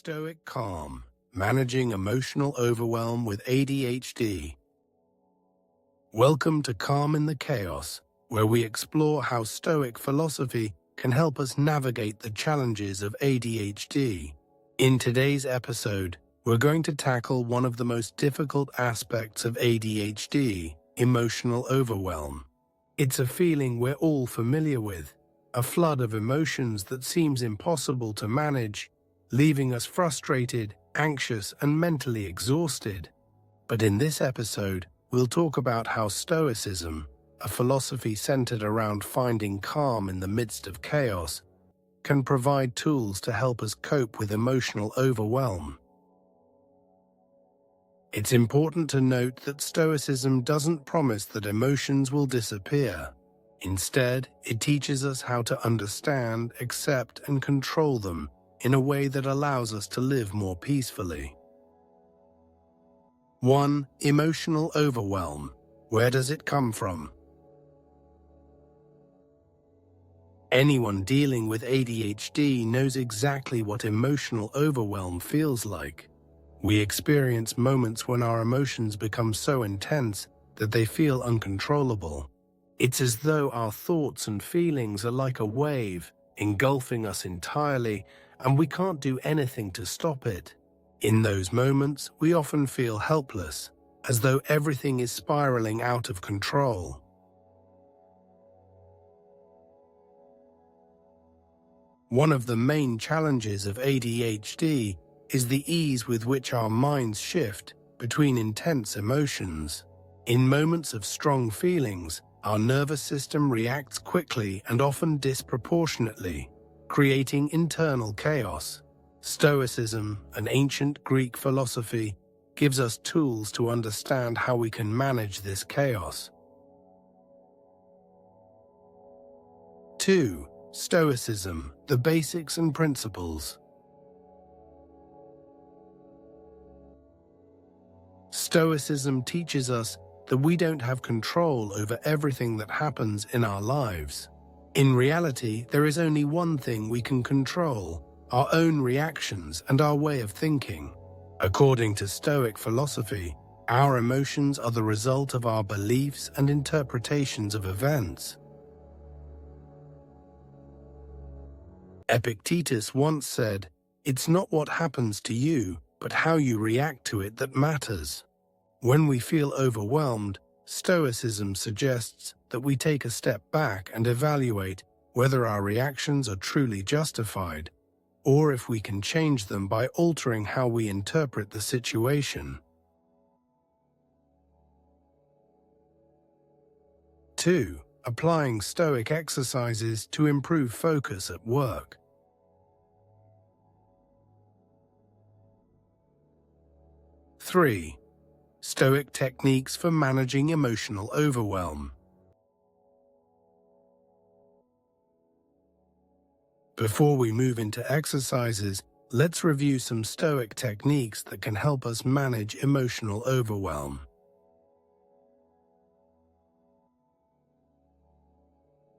Stoic Calm, Managing Emotional Overwhelm with ADHD. Welcome to Calm in the Chaos, where we explore how Stoic philosophy can help us navigate the challenges of ADHD. In today's episode, we're going to tackle one of the most difficult aspects of ADHD, emotional overwhelm. It's a feeling we're all familiar with, a flood of emotions that seems impossible to manage, leaving us frustrated, anxious, and mentally exhausted. But in this episode, we'll talk about how Stoicism, a philosophy centered around finding calm in the midst of chaos, can provide tools to help us cope with emotional overwhelm. It's important to note that Stoicism doesn't promise that emotions will disappear. Instead, it teaches us how to understand, accept, and control them in a way that allows us to live more peacefully. 1. Emotional overwhelm. Where does it come from? Anyone dealing with ADHD knows exactly what emotional overwhelm feels like. We experience moments when our emotions become so intense that they feel uncontrollable. It's as though our thoughts and feelings are like a wave, engulfing us entirely, and we can't do anything to stop it. In those moments, we often feel helpless, as though everything is spiraling out of control. One of the main challenges of ADHD is the ease with which our minds shift between intense emotions. In moments of strong feelings, our nervous system reacts quickly and often disproportionately, creating internal chaos. Stoicism, an ancient Greek philosophy, gives us tools to understand how we can manage this chaos. 2. Stoicism, the basics and principles. Stoicism teaches us that we don't have control over everything that happens in our lives. In reality, there is only one thing we can control: our own reactions and our way of thinking. According to Stoic philosophy, our emotions are the result of our beliefs and interpretations of events. Epictetus once said, "It's not what happens to you, but how you react to it that matters." When we feel overwhelmed, Stoicism suggests that we take a step back and evaluate whether our reactions are truly justified, or if we can change them by altering how we interpret the situation. 2. Applying Stoic exercises to improve focus at work. Three. Stoic techniques for managing emotional overwhelm. Before we move into exercises, let's review some Stoic techniques that can help us manage emotional overwhelm.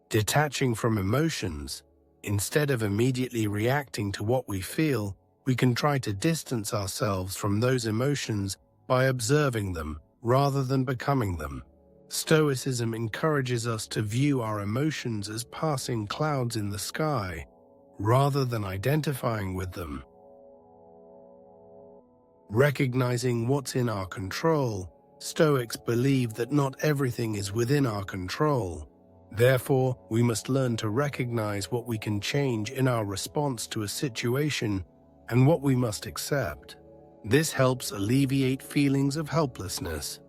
Detaching from emotions. Instead of immediately reacting to what we feel, we can try to distance ourselves from those emotions by observing them rather than becoming them. Stoicism encourages us to view our emotions as passing clouds in the sky, rather than identifying with them. Recognizing what's in our control, Stoics believe that not everything is within our control. Therefore, we must learn to recognize what we can change in our response to a situation and what we must accept. This helps alleviate feelings of helplessness.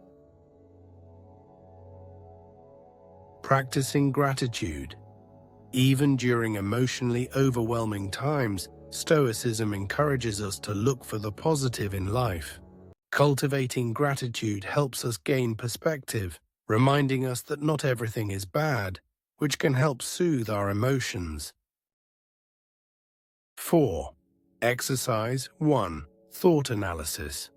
Practicing gratitude. Even during emotionally overwhelming times, Stoicism encourages us to look for the positive in life. Cultivating gratitude helps us gain perspective, reminding us that not everything is bad, which can help soothe our emotions. 4. Exercise 1. Thought analysis.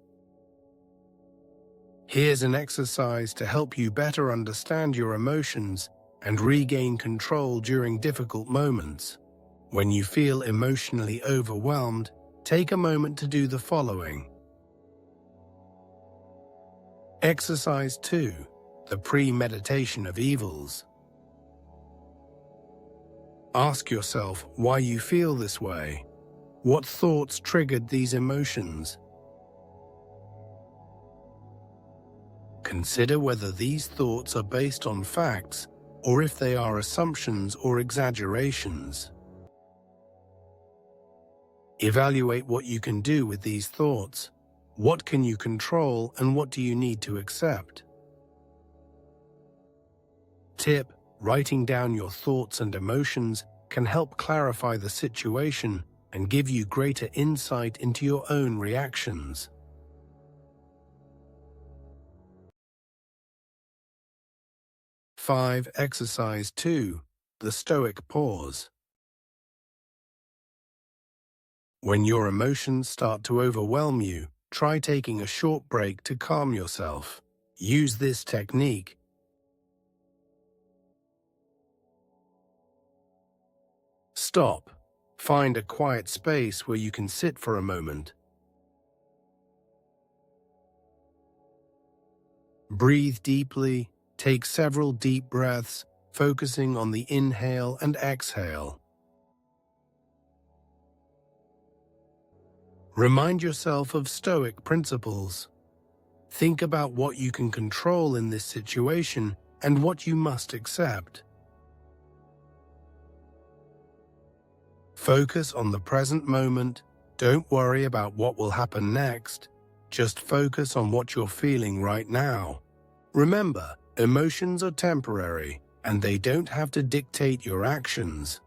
Here's an exercise to help you better understand your emotions and regain control during difficult moments. When you feel emotionally overwhelmed, take a moment to do the following. Exercise 2. The premeditation of evils. Ask yourself why you feel this way. What thoughts triggered these emotions? Consider whether these thoughts are based on facts or if they are assumptions or exaggerations. Evaluate what you can do with these thoughts. What can you control and what do you need to accept? Tip: writing down your thoughts and emotions can help clarify the situation and give you greater insight into your own reactions. Exercise 2. The Stoic Pause. When your emotions start to overwhelm you, try taking a short break to calm yourself. Use this technique. Stop. Find a quiet space where you can sit for a moment. Breathe deeply. Take several deep breaths, focusing on the inhale and exhale. Remind yourself of Stoic principles. Think about what you can control in this situation and what you must accept. Focus on the present moment. Don't worry about what will happen next. Just focus on what you're feeling right now. Remember, emotions are temporary, and they don't have to dictate your actions.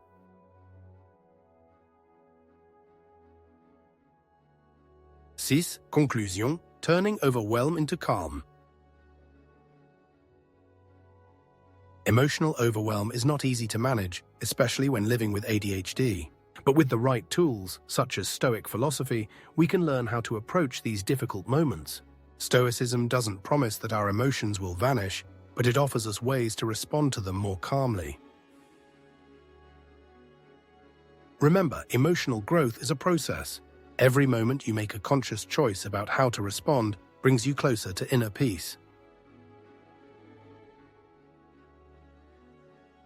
Conclusion: turning overwhelm into calm. Emotional overwhelm is not easy to manage, especially when living with ADHD. But with the right tools, such as Stoic philosophy, we can learn how to approach these difficult moments. Stoicism doesn't promise that our emotions will vanish, but it offers us ways to respond to them more calmly. Remember, emotional growth is a process. Every moment you make a conscious choice about how to respond brings you closer to inner peace.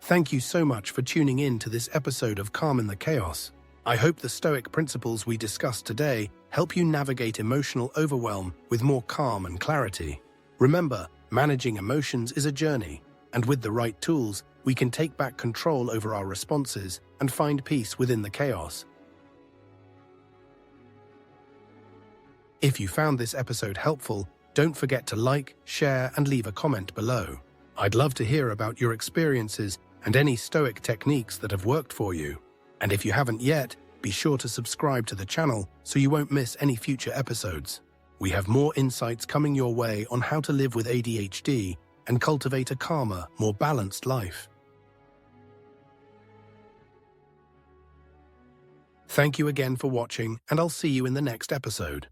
Thank you so much for tuning in to this episode of Calm in the Chaos. I hope the Stoic principles we discussed today help you navigate emotional overwhelm with more calm and clarity. Remember, managing emotions is a journey, and with the right tools, we can take back control over our responses and find peace within the chaos. If you found this episode helpful, don't forget to like, share, and leave a comment below. I'd love to hear about your experiences and any Stoic techniques that have worked for you. And if you haven't yet, be sure to subscribe to the channel so you won't miss any future episodes. We have more insights coming your way on how to live with ADHD and cultivate a calmer, more balanced life. Thank you again for watching, and I'll see you in the next episode.